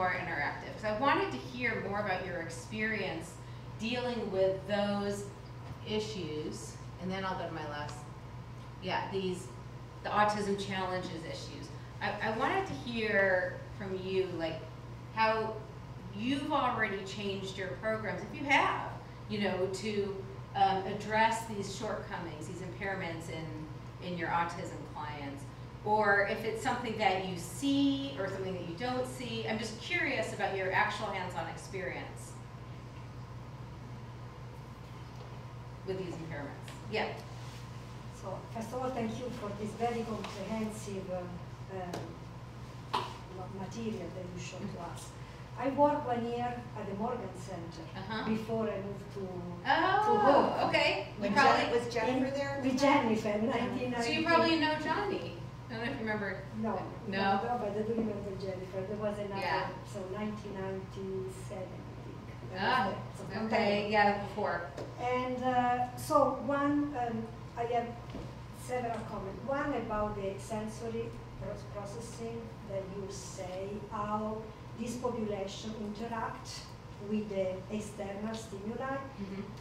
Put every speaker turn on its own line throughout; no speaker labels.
more interactive, because I wanted to hear more about your experience dealing with those issues, and then I'll go to my last, the autism challenges issues. I wanted to hear from you, like, how you've already changed your programs, if you have, you know, to address these shortcomings, these impairments in your autism clients, or if it's something that you see or something that you don't see. I'm just curious about your actual hands-on experience with these impairments. Yeah.
So, first of all, thank you for this very comprehensive material that you showed to us. I worked 1 year at the Morgan Center before I moved to home.
Okay.
Was Jennifer there?
With Jennifer, 1990.
So you probably know Johnny. I don't know if you remember.
No, but I don't remember Jennifer. There was another, so 1997, I think.
Okay, before.
And so I have several comments. One about the sensory processing, that you say how this population interact with the external stimuli.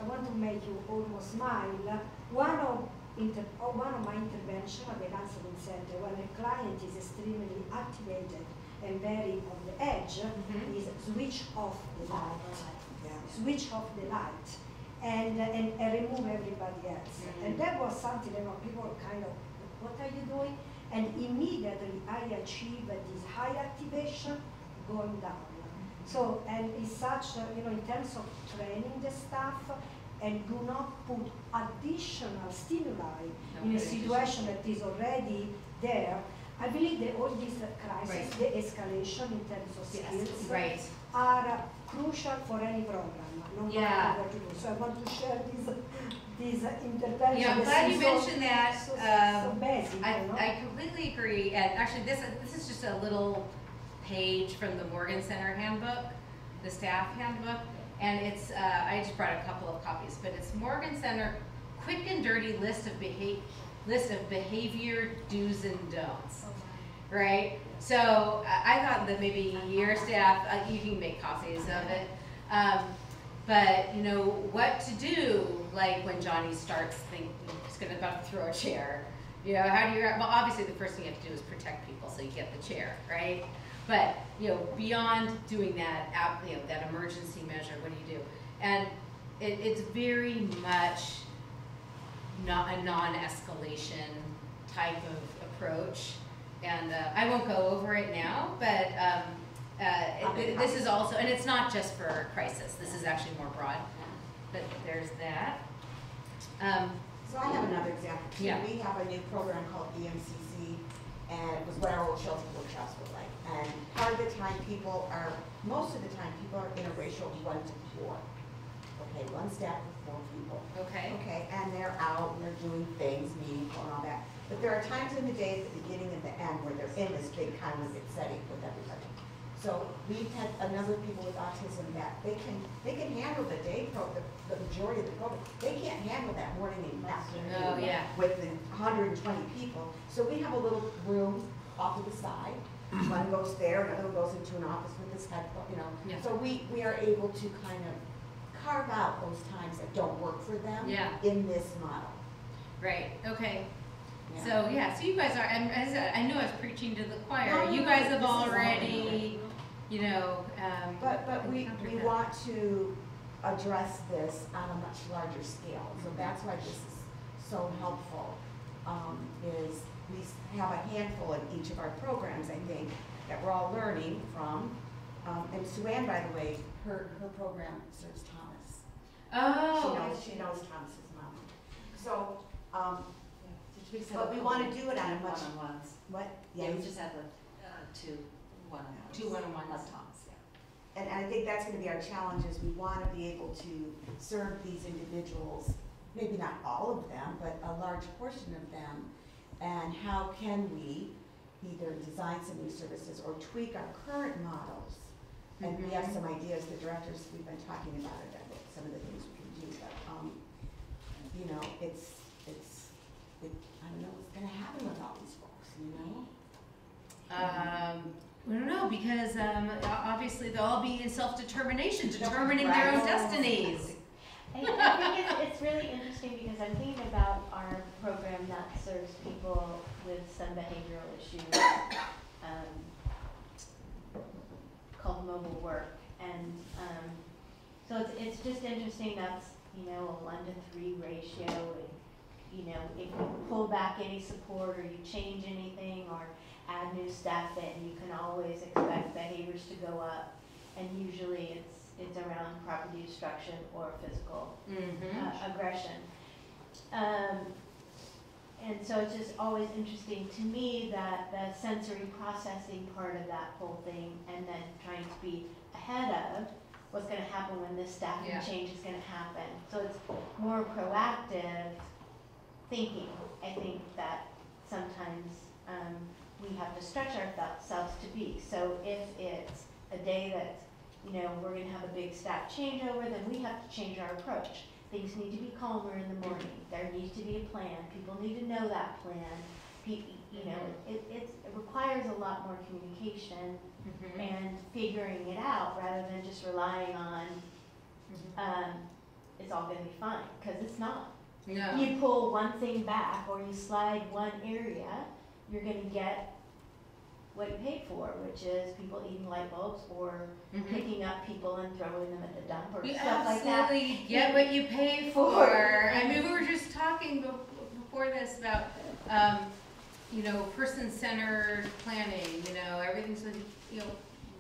I want to make you almost smile. One of my interventions at the counseling center, when a client is extremely activated and very on the edge, is switch off the light. Switch off the light and remove everybody else. And that was something that people kind of, what are you doing? And immediately I achieve this high activation going down. So, and it's such, in terms of training the staff, and do not put additional stimuli in a situation that is already there. I believe that all these crises, the escalation in terms of skills, are crucial for any program, no matter what you do. So I want to share these interventions.
Yeah, I'm glad you mentioned that.
So basic,
I completely agree. And actually, this is just a little page from the Morgan Center Handbook, the Staff Handbook, and it's I just brought a couple of copies, but it's Morgan Center quick and dirty list of behavior do's and don'ts, right? So I thought that maybe your staff, you can make copies of it, but you know what to do, like when Johnny starts thinking he's about to throw a chair. You know, how do you? Well, obviously the first thing you have to do is protect people, so you get the chair, right? But you know, beyond doing that, that emergency measure, what do you do? And it's very much not a non-escalation type of approach. And I won't go over it now, but this is also, and it's not just for crisis. This is actually more broad. But there's that.
So I have another example too.
Yeah.
We have a new program called EMCC, and it was what our old shelter workshops were like. And part of the time most of the time people are interracial 1 to 4. Okay, 1 staff with 4 people.
Okay.
Okay, and they're out and they're doing things, meaningful and all that. But there are times in the day at the beginning and the end where they're in this big congregate setting with everybody. So we've had a number of people with autism that they can handle the day the majority of the program. They can't handle that morning and afternoon with the 120 people. So we have a little room off to the side. One goes there, another one goes into an office with this headphone, So we are able to kind of carve out those times that don't work for them in this model.
Right, okay.
Yeah.
So you guys are, and as I said, I knew I was preaching to the choir. You guys have already,
but we want to address this on a much larger scale. So that's why this is so helpful, is we have a handful in each of our programs, I think, that we're all learning from. And Sue Ann, by the way, her program serves Thomas.
Oh.
She knows Thomas's mom. So, but we want to do it on a much
one-on-ones.
What?
Yeah, we just had the 2 one-on-ones.
2 one-on-ones.
Plus Thomas,
And I think that's going to be our challenge, is we want to be able to serve these individuals, maybe not all of them, but a large portion of them. And how can we either design some new services or tweak our current models? And we have some ideas, the directors, we've been talking about it, some of the things we can do, but I don't know what's going to happen with all these folks,
I don't know, because obviously they'll all be in self-determination, determining their own destinies.
I think it's really interesting because I'm thinking about our program that serves people with some behavioral issues called mobile work. And so it's just interesting that's, you know, a 1-to-3 ratio. You know, if you pull back any support or you change anything or add new staff in, you can always expect behaviors to go up. And usually it's around property destruction or physical aggression. And so it's just always interesting to me that the sensory processing part of that whole thing and then trying to be ahead of what's going to happen when this staffing change is going to happen. So it's more proactive thinking. I think that sometimes we have to stretch ourselves to be. So if it's a day that, you know, we're going to have a big staff changeover, then we have to change our approach. Things need to be calmer in the morning. There needs to be a plan. People need to know that plan. You know, it requires a lot more communication and figuring it out rather than just relying on it's all going to be fine, because it's not.
No.
You pull one thing back or you slide one area, you're going to get what you paid for, which is people eating light bulbs or picking up people and throwing them at the dump or
You
stuff like that.
absolutely get what you pay for. I mean, we were just talking before this about, you know, person-centered planning. You know, everything's, you know,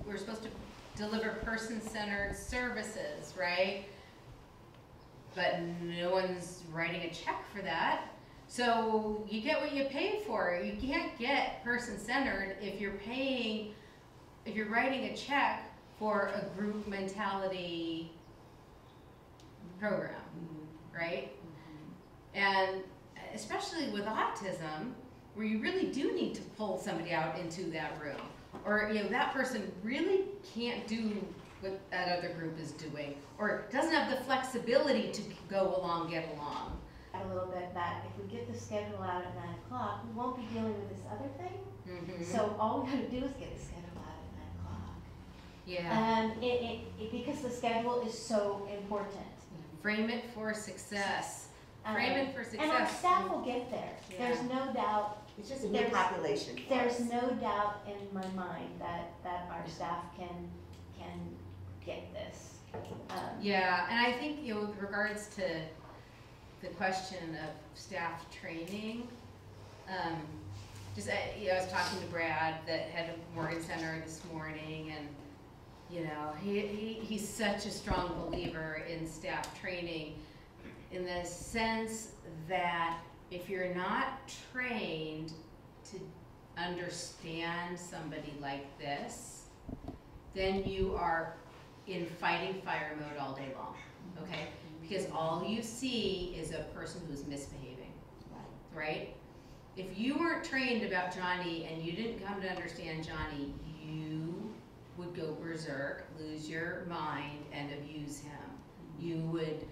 we're supposed to deliver person-centered services, right? But no one's writing a check for that. So you get what you pay for. You can't get person-centered if you're writing a check for a group mentality program, right? And especially with autism, where you really do need to pull somebody out into that room. Or, you know, that person really can't do what that other group is doing, or doesn't have the flexibility to go along, get along.
A little bit that if we get the schedule out at 9 o'clock, we won't be dealing with this other thing. So all we gotta do is get the schedule out at 9 o'clock.
Yeah.
Because the schedule is so important.
Frame it for success. Frame it for success.
And our staff will get there.
Yeah.
There's no doubt.
It's just a new population.
There's no doubt in my mind that our staff can get this.
Yeah, and I think, you know, with regards to the question of staff training, you know, I was talking to Brad, the head of Morgan Center, this morning, and you know, he's such a strong believer in staff training, in the sense that if you're not trained to understand somebody like this, then you are in fighting fire mode all day long, okay? Because all you see is a person who's misbehaving, right? If you weren't trained about Johnny and you didn't come to understand Johnny, you would go berserk, lose your mind, and abuse him. You would,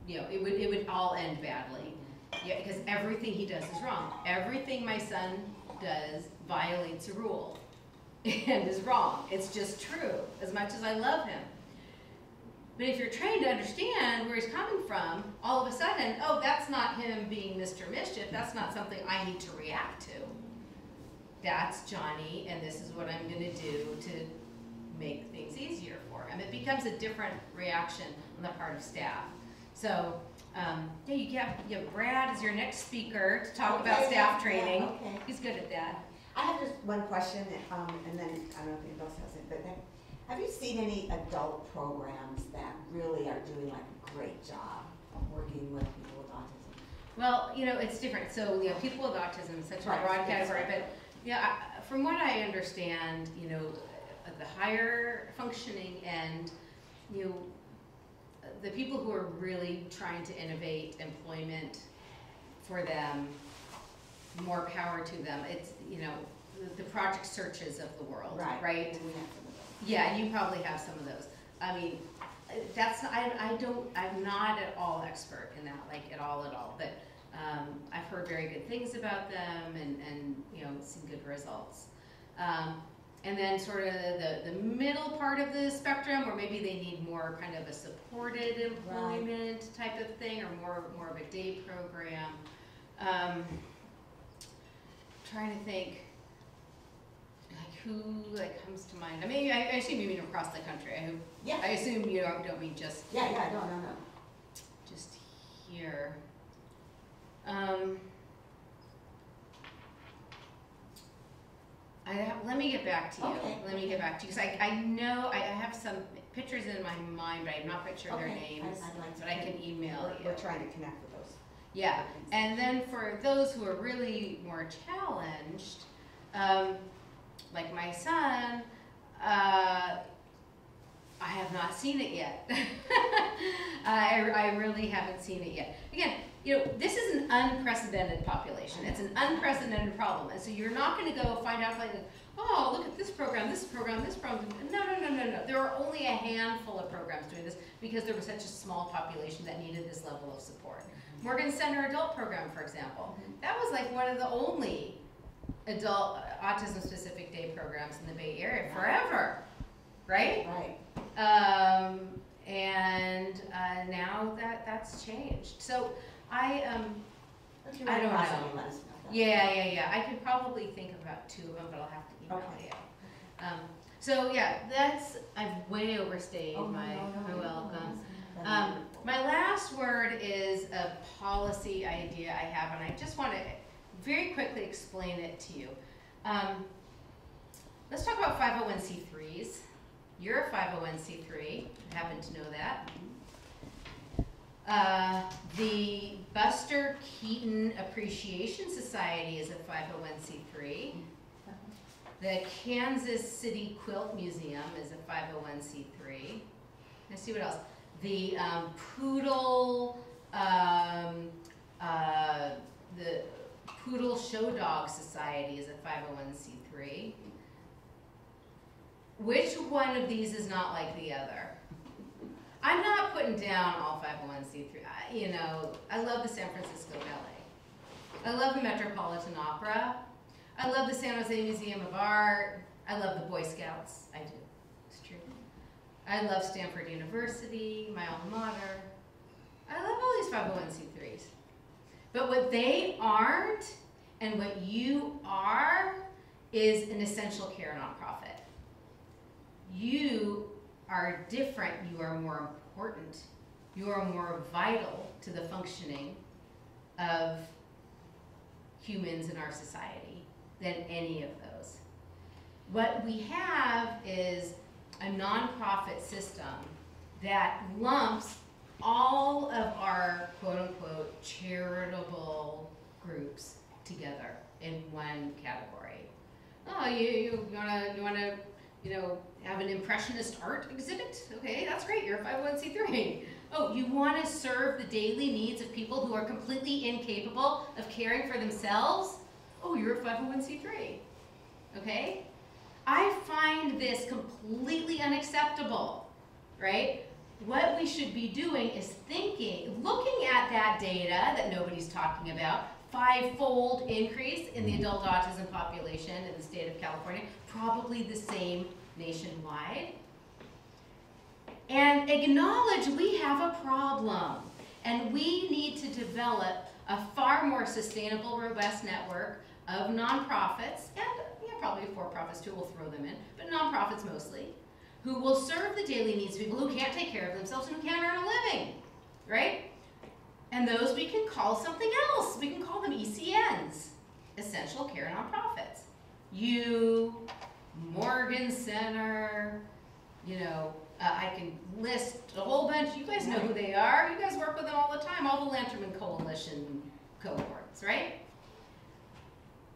you know, it would all end badly. Yeah, because everything he does is wrong. Everything my son does violates a rule and is wrong. It's just true, as much as I love him. But if you're trained to understand where he's coming from, all of a sudden, oh, that's not him being Mr. Mischief. That's not something I need to react to. That's Johnny, and this is what I'm going to do to make things easier for him. It becomes a different reaction on the part of staff. So, yeah, you have Brad as your next speaker to talk about staff training.
Okay.
He's good at that.
I have just one question, and then I don't know if anybody else has it, but then, have you seen any adult programs that really are doing like a great job of working with people with autism?
Well, you know, it's different. So, you know, people with autism is such a broad category, but yeah, from what I understand, you know, at the higher functioning end, you know, the people who are really trying to innovate employment for them, more power to them. It's, you know, the project searches of the world, right?
And we have some of those.
Yeah, you probably have some of those. I mean, that's, I'm not at all expert in that, like at all, but I've heard very good things about them and you know, seen good results. and then sort of the middle part of the spectrum, or maybe they need more kind of a supported employment type of thing, or more of a day program. Trying to think, like who comes to mind. I mean, I assume you mean across the country. I assume you don't mean just
No.
just here. Let me get back to you.
Okay.
Let me get back to you, because I know I have some pictures in my mind, but I'm not quite sure their names.
I'd like to
but I can email you.
We're trying to connect with those.
Yeah, and then for those who are really more challenged, like my son, I have not seen it yet. I really haven't seen it yet. Again, you know, this is an unprecedented population. It's an unprecedented problem. And so you're not going to go find out like, oh, look at this program, this program, this program. No. There are only a handful of programs doing this because there was such a small population that needed this level of support. Morgan Center Adult Program, for example, that was like one of the only adult autism-specific day programs in the Bay Area forever, right?
Right.
And now that's changed. So I don't know.
Let us know.
Yeah. I could probably think about two of them, but I'll have to email you. So yeah, I've way overstayed my welcome. My last word is a policy idea I have, and I just want to very quickly explain it to you. Let's talk about 501c3s. You're a 501c3, I happen to know that. The Buster Keaton Appreciation Society is a 501c3. The Kansas City Quilt Museum is a 501c3. Let's see what else. The the Poodle Show Dog Society is a 501c3. Which one of these is not like the other? I'm not putting down all 501c3. You know, I love the San Francisco Ballet. I love the Metropolitan Opera. I love the San Jose Museum of Art. I love the Boy Scouts. I do. It's true. I love Stanford University, my alma mater. I love all these 501c3s. But what they aren't and what you are is an essential care nonprofit. You are different. You are more important. You are more vital to the functioning of humans in our society than any of those. What we have is a nonprofit system that lumps all of our quote-unquote charitable groups together in one category. Oh, you wanna have an impressionist art exhibit? Okay, that's great, you're a 501c3. Oh, you wanna serve the daily needs of people who are completely incapable of caring for themselves? Oh, you're a 501c3, okay? I find this completely unacceptable, right? What we should be doing is looking at that data that nobody's talking about, 5-fold increase in the adult autism population in the state of California, probably the same nationwide, and acknowledge we have a problem, and we need to develop a far more sustainable, robust network of nonprofits, and probably for-profits too, we'll throw them in, but nonprofits mostly, who will serve the daily needs of people who can't take care of themselves and who can't earn a living, right? And those we can call something else. We can call them ECNs, Essential Care Nonprofits. You, Morgan Center, I can list a whole bunch. You guys know who they are. You guys work with them all the time, all the Lanterman Coalition cohorts, right?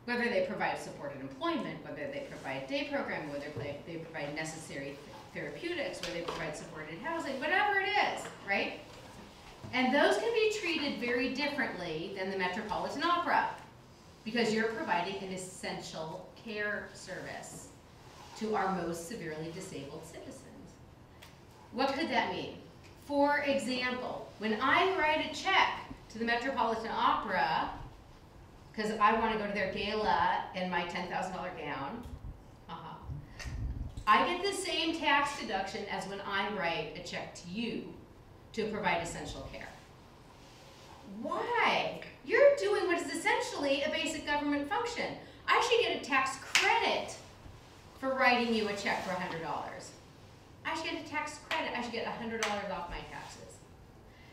Whether they provide supported employment, whether they provide day programming, whether they provide necessary therapeutics, whether they provide supported housing, whatever it is, right? And those can be treated very differently than the Metropolitan Opera because you're providing an essential care service to our most severely disabled citizens. What could that mean? For example, when I write a check to the Metropolitan Opera because I want to go to their gala in my $10,000 gown, I get the same tax deduction as when I write a check to you to provide essential care. Why? You're doing what is essentially a basic government function. I should get a tax credit for writing you a check for $100. I should get a tax credit. I should get $100 off my taxes.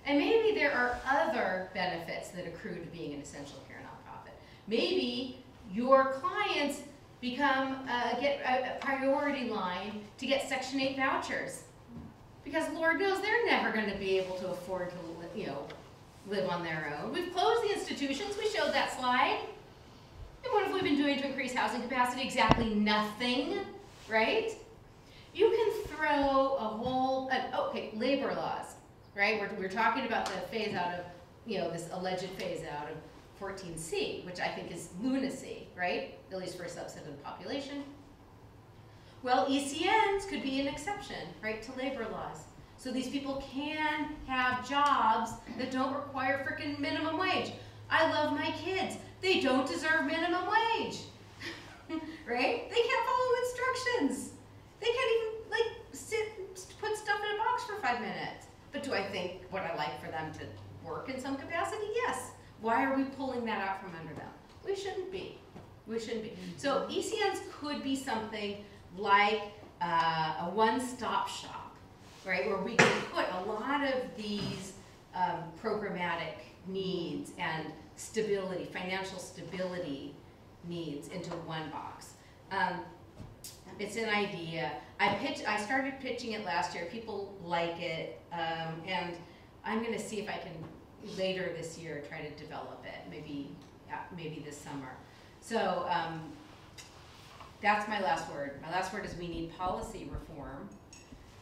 And maybe there are other benefits that accrue to being an essential care nonprofit. Maybe your clients get a priority line to get Section 8 vouchers, because Lord knows they're never going to be able to afford to live on their own. We've closed the institutions. We showed that slide. And what have we been doing to increase housing capacity? Exactly nothing, right? You can throw a whole, labor laws, right? We're talking about the phase out of, this alleged phase out of 14C, which I think is lunacy, right? At least for a subset of the population. Well, ECNs could be an exception, right, to labor laws. So these people can have jobs that don't require frickin' minimum wage. I love my kids. They don't deserve minimum wage, right? They can't follow instructions. They can't even put stuff in a box for 5 minutes. But do I think would I like for them to work in some capacity? Yes. Why are we pulling that out from under them? We shouldn't be. We shouldn't be. So ECNs could be something like a one-stop shop, right, where we can put a lot of these programmatic needs and stability, financial stability needs into one box. It's an idea. I started pitching it last year. People like it, and I'm going to see if I can later this year try to develop it. Maybe this summer. So that's my last word. My last word is we need policy reform,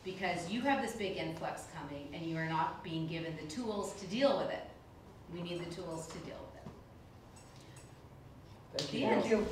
because you have this big influx coming and you are not being given the tools to deal with it. We need the tools to deal with it.
Thank you.